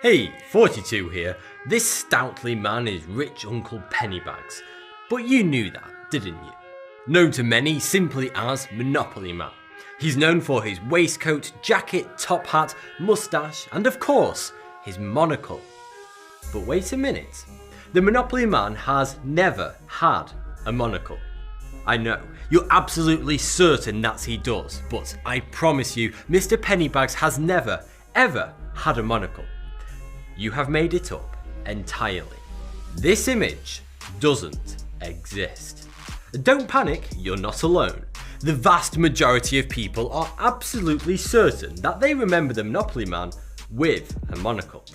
Hey, 42 here. This stoutly man is Rich Uncle Pennybags. But you knew that, didn't you? Known to many simply as Monopoly Man. He's known for his waistcoat, jacket, top hat, moustache, and of course, his monocle. But wait a minute. The Monopoly Man has never had a monocle. I know, you're absolutely certain that he does, but I promise you, Mr. Pennybags has never, ever had a monocle. You have made it up entirely. This image doesn't exist. Don't panic, you're not alone. The vast majority of people are absolutely certain that they remember the Monopoly Man with a monocle.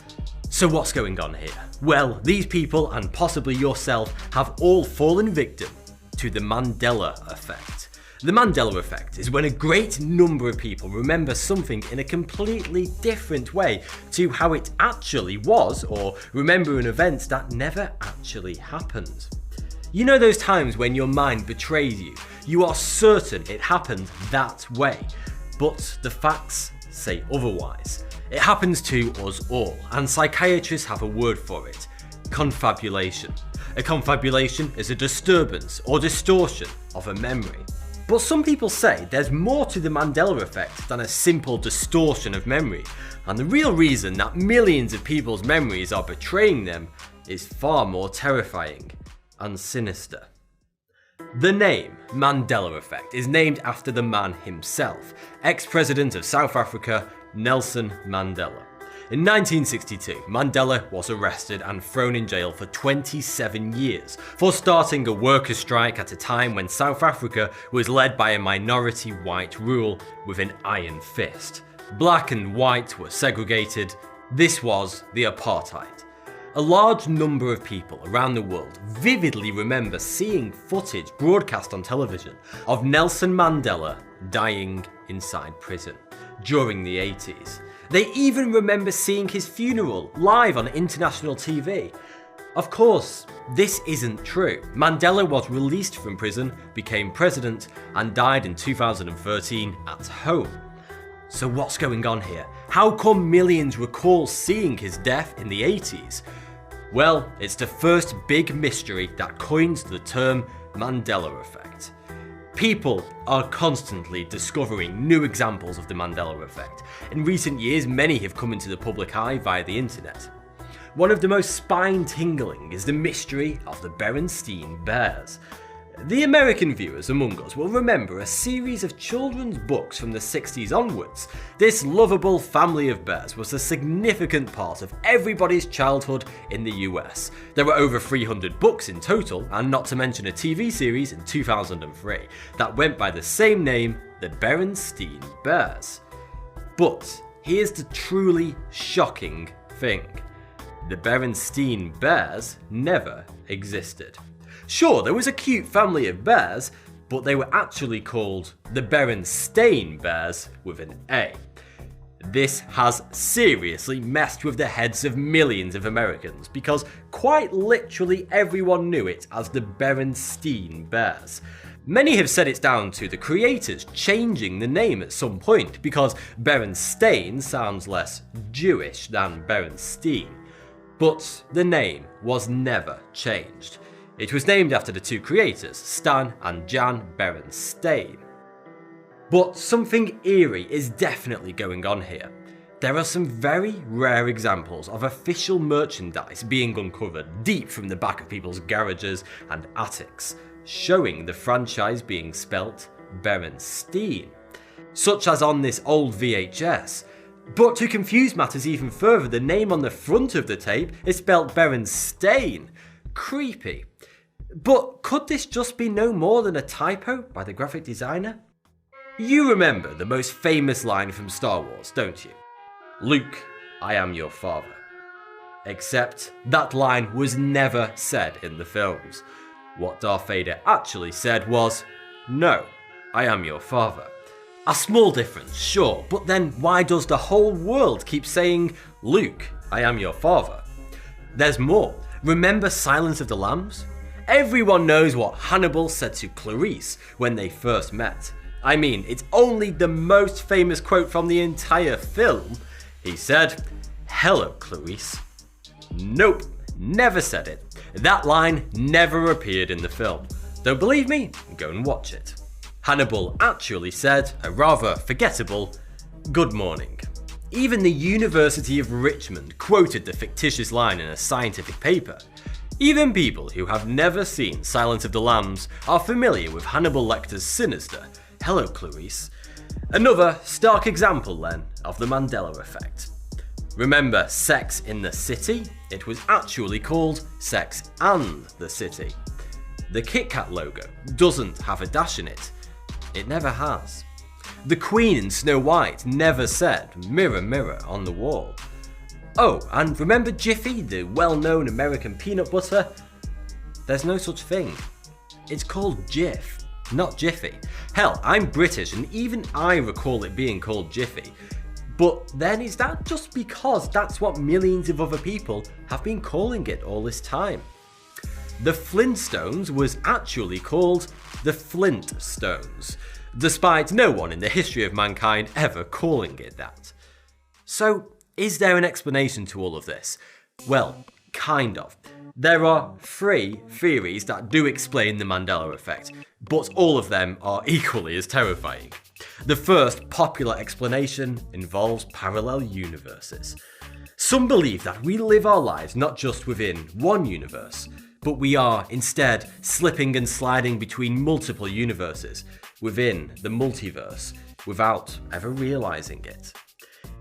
So what's going on here? Well, these people and possibly yourself have all fallen victim to the Mandela effect. The Mandela effect is when a great number of people remember something in a completely different way to how it actually was, or remember an event that never actually happened. You know those times when your mind betrays you? You are certain it happened that way, but the facts say otherwise. It happens to us all, and psychiatrists have a word for it: confabulation. A confabulation is a disturbance or distortion of a memory. But some people say there's more to the Mandela effect than a simple distortion of memory, and the real reason that millions of people's memories are betraying them is far more terrifying and sinister. The name Mandela effect is named after the man himself, ex-president of South Africa, Nelson Mandela. In 1962, Mandela was arrested and thrown in jail for 27 years for starting a workers' strike at a time when South Africa was led by a minority white rule with an iron fist. Black and white were segregated. This was the apartheid. A large number of people around the world vividly remember seeing footage broadcast on television of Nelson Mandela dying inside prison during the 80s. They even remember seeing his funeral live on international TV. Of course, this isn't true. Mandela was released from prison, became president, and died in 2013 at home. So what's going on here? How come millions recall seeing his death in the 80s? Well, it's the first big mystery that coins the term Mandela effect. People are constantly discovering new examples of the Mandela effect. In recent years, many have come into the public eye via the internet. One of the most spine-tingling is the mystery of the Berenstain Bears. The American viewers among us will remember a series of children's books from the 60s onwards. This lovable family of bears was a significant part of everybody's childhood in the US. There were over 300 books in total, and not to mention a TV series in 2003 that went by the same name, the Berenstain Bears. But here's the truly shocking thing. The Berenstain Bears never existed. Sure, there was a cute family of bears, but they were actually called the Berenstain Bears with an A. This has seriously messed with the heads of millions of Americans because quite literally everyone knew it as the Berenstain Bears. Many have said it's down to the creators changing the name at some point because Berenstain sounds less Jewish than Berenstein. But the name was never changed. It was named after the two creators, Stan and Jan Berenstain. But something eerie is definitely going on here. There are some very rare examples of official merchandise being uncovered deep from the back of people's garages and attics, showing the franchise being spelt Berenstein, such as on this old VHS. But to confuse matters even further, the name on the front of the tape is spelt Berenstain. Creepy. But could this just be no more than a typo by the graphic designer? You remember the most famous line from Star Wars, don't you? Luke, I am your father. Except that line was never said in the films. What Darth Vader actually said was, no, I am your father. A small difference, sure, but then why does the whole world keep saying, Luke, I am your father? There's more. Remember Silence of the Lambs? Everyone knows what Hannibal said to Clarice when they first met. I mean, it's only the most famous quote from the entire film. He said, "Hello, Clarice." Nope, never said it. That line never appeared in the film. Don't believe me? Go and watch it. Hannibal actually said a rather forgettable "Good morning." Even the University of Richmond quoted the fictitious line in a scientific paper. Even people who have never seen Silence of the Lambs are familiar with Hannibal Lecter's sinister "Hello, Clarice." Another stark example then of the Mandela effect. Remember Sex in the City? It was actually called Sex and the City. The Kit Kat logo doesn't have a dash in it. It never has. The Queen in Snow White never said "Mirror, mirror on the wall." Oh, and remember Jiffy, the well-known American peanut butter? There's no such thing. It's called Jif, not Jiffy. Hell, I'm British and even I recall it being called Jiffy. But then is that just because that's what millions of other people have been calling it all this time? The Flintstones was actually called the Flintstones, despite no one in the history of mankind ever calling it that. So, is there an explanation to all of this? Well, kind of. There are 3 theories that do explain the Mandela effect, but all of them are equally as terrifying. The first popular explanation involves parallel universes. Some believe that we live our lives not just within one universe, but we are instead slipping and sliding between multiple universes within the multiverse without ever realizing it.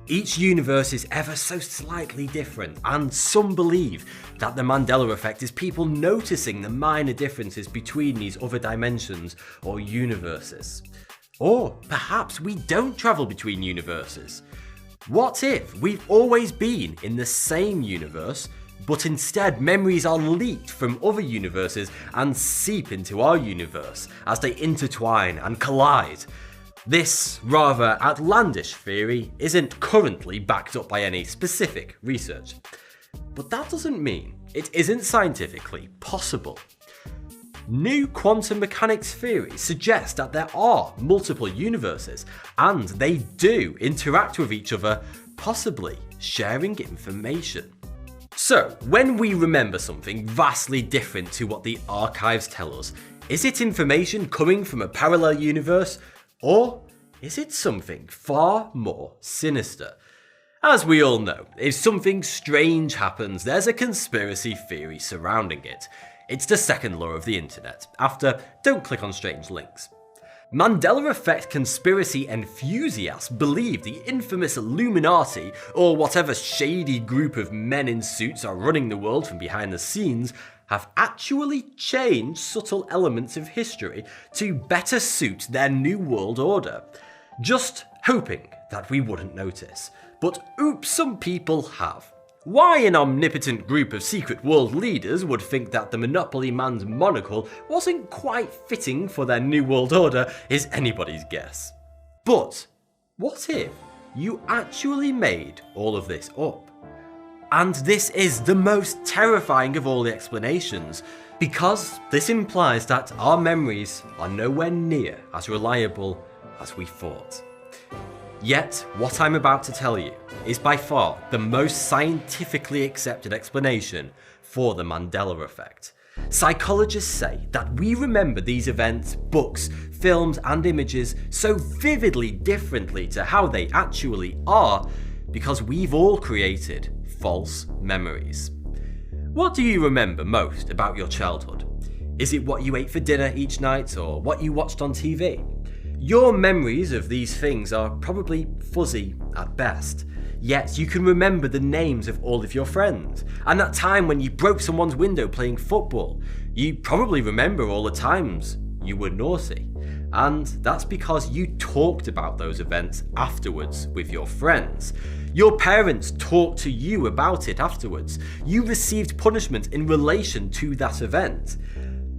Each universe is ever so slightly different, and some believe that the Mandela effect is people noticing the minor differences between these other dimensions or universes. Or perhaps we don't travel between universes. What if we've always been in the same universe, but instead memories are leaked from other universes and seep into our universe as they intertwine and collide? This rather outlandish theory isn't currently backed up by any specific research, but that doesn't mean it isn't scientifically possible. New quantum mechanics theories suggest that there are multiple universes and they do interact with each other, possibly sharing information. So, when we remember something vastly different to what the archives tell us, is it information coming from a parallel universe? Or is it something far more sinister? As we all know, if something strange happens, there's a conspiracy theory surrounding it. It's the second law of the internet, after "don't click on strange links." Mandela effect conspiracy enthusiasts believe the infamous Illuminati, or whatever shady group of men in suits are running the world from behind the scenes, have actually changed subtle elements of history to better suit their new world order. Just hoping that we wouldn't notice. But oops, some people have. Why an omnipotent group of secret world leaders would think that the Monopoly Man's monocle wasn't quite fitting for their new world order is anybody's guess. But what if you actually made all of this up? And this is the most terrifying of all the explanations, because this implies that our memories are nowhere near as reliable as we thought. Yet, what I'm about to tell you is by far the most scientifically accepted explanation for the Mandela effect. Psychologists say that we remember these events, books, films, and images so vividly differently to how they actually are because we've all created false memories. What do you remember most about your childhood? Is it what you ate for dinner each night or what you watched on TV? Your memories of these things are probably fuzzy at best, yet you can remember the names of all of your friends, and that time when you broke someone's window playing football. You probably remember all the times you were naughty, and that's because you talked about those events afterwards with your friends. Your parents talked to you about it afterwards. You received punishment in relation to that event.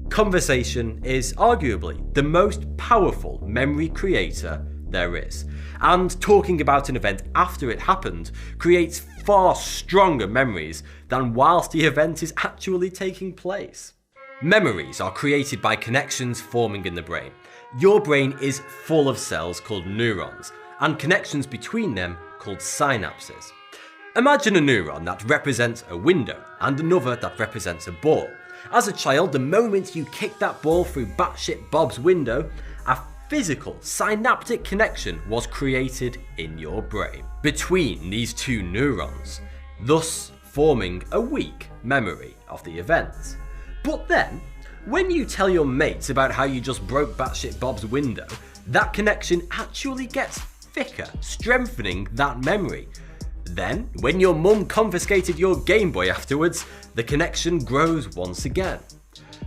Conversation is arguably the most powerful memory creator there is, and talking about an event after it happened creates far stronger memories than whilst the event is actually taking place. Memories are created by connections forming in the brain. Your brain is full of cells called neurons, and connections between them called synapses. Imagine a neuron that represents a window and another that represents a ball. As a child, the moment you kicked that ball through batshit Bob's window, a physical synaptic connection was created in your brain between these two neurons, thus forming a weak memory of the event. But then, when you tell your mates about how you just broke batshit Bob's window, that connection actually gets thicker, strengthening that memory. Then, when your mum confiscated your Game Boy afterwards, the connection grows once again.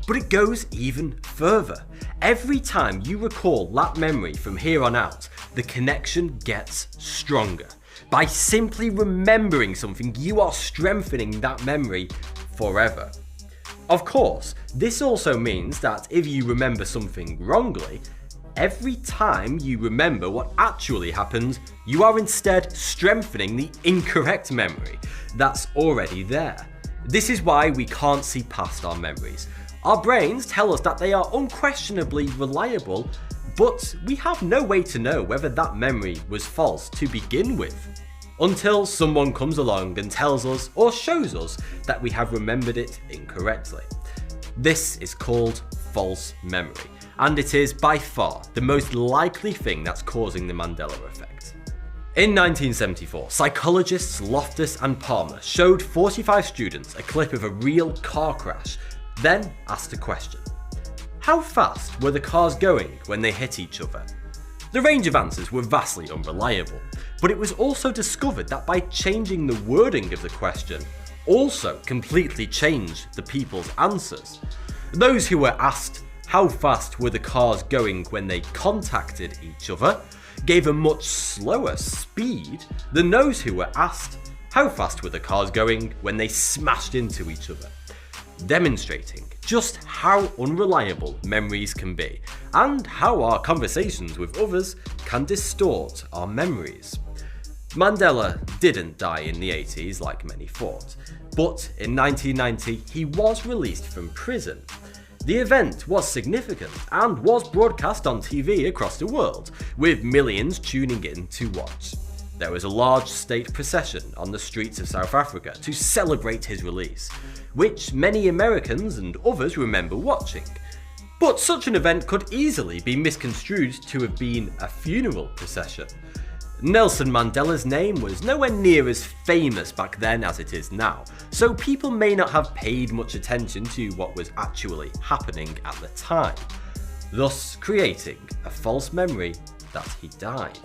But it goes even further. Every time you recall that memory from here on out, the connection gets stronger. By simply remembering something, you are strengthening that memory forever. Of course, this also means that if you remember something wrongly, every time you remember what actually happened, you are instead strengthening the incorrect memory that's already there. This is why we can't see past our memories. Our brains tell us that they are unquestionably reliable, but we have no way to know whether that memory was false to begin with, until someone comes along and tells us or shows us that we have remembered it incorrectly. This is called false memory, and it is by far the most likely thing that's causing the Mandela effect. In 1974, psychologists Loftus and Palmer showed 45 students a clip of a real car crash, then asked a question. How fast were the cars going when they hit each other? The range of answers were vastly unreliable, but it was also discovered that by changing the wording of the question, also completely changed the people's answers. Those who were asked how fast were the cars going when they contacted each other gave a much slower speed than those who were asked how fast were the cars going when they smashed into each other, demonstrating just how unreliable memories can be and how our conversations with others can distort our memories. Mandela didn't die in the 80s like many thought, but in 1990 he was released from prison. The event was significant and was broadcast on TV across the world, with millions tuning in to watch. There was a large state procession on the streets of South Africa to celebrate his release, which many Americans and others remember watching. But such an event could easily be misconstrued to have been a funeral procession. Nelson Mandela's name was nowhere near as famous back then as it is now, so people may not have paid much attention to what was actually happening at the time, thus creating a false memory that he died.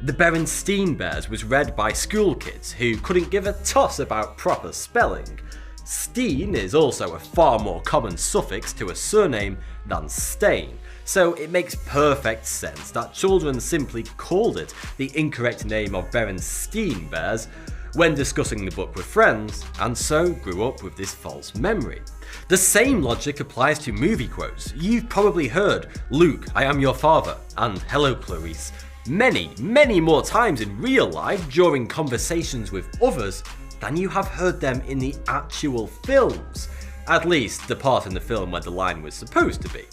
The Berenstain Bears was read by school kids who couldn't give a toss about proper spelling. Steen is also a far more common suffix to a surname than Stain, so it makes perfect sense that children simply called it the incorrect name of Berenstain Bears when discussing the book with friends, and so grew up with this false memory. The same logic applies to movie quotes. You've probably heard "Luke, I am your father" and "Hello Clarice" many more times in real life during conversations with others than you have heard them in the actual films, at least the part in the film where the line was supposed to be.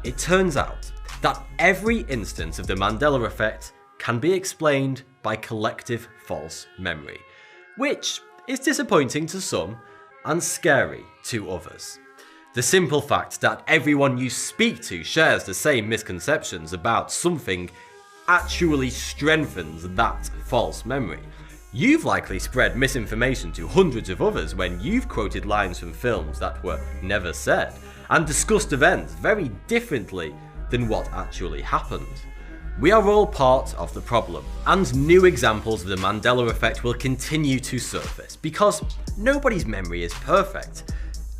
It turns out that every instance of the Mandela effect can be explained by collective false memory, which is disappointing to some and scary to others. The simple fact that everyone you speak to shares the same misconceptions about something actually strengthens that false memory. You've likely spread misinformation to hundreds of others when you've quoted lines from films that were never said, and discussed events very differently than what actually happened. We are all part of the problem, and new examples of the Mandela effect will continue to surface, because nobody's memory is perfect.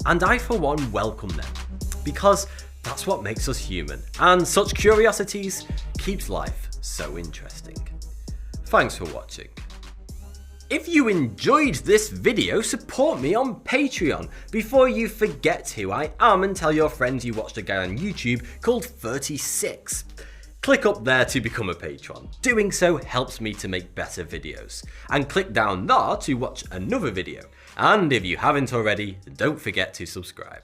And I for one welcome them, because that's what makes us human, and such curiosities keeps life so interesting. Thanks for watching. If you enjoyed this video, support me on Patreon before you forget who I am and tell your friends you watched a guy on YouTube called 36. Click up there to become a patron. Doing so helps me to make better videos. And click down there to watch another video. And if you haven't already, don't forget to subscribe.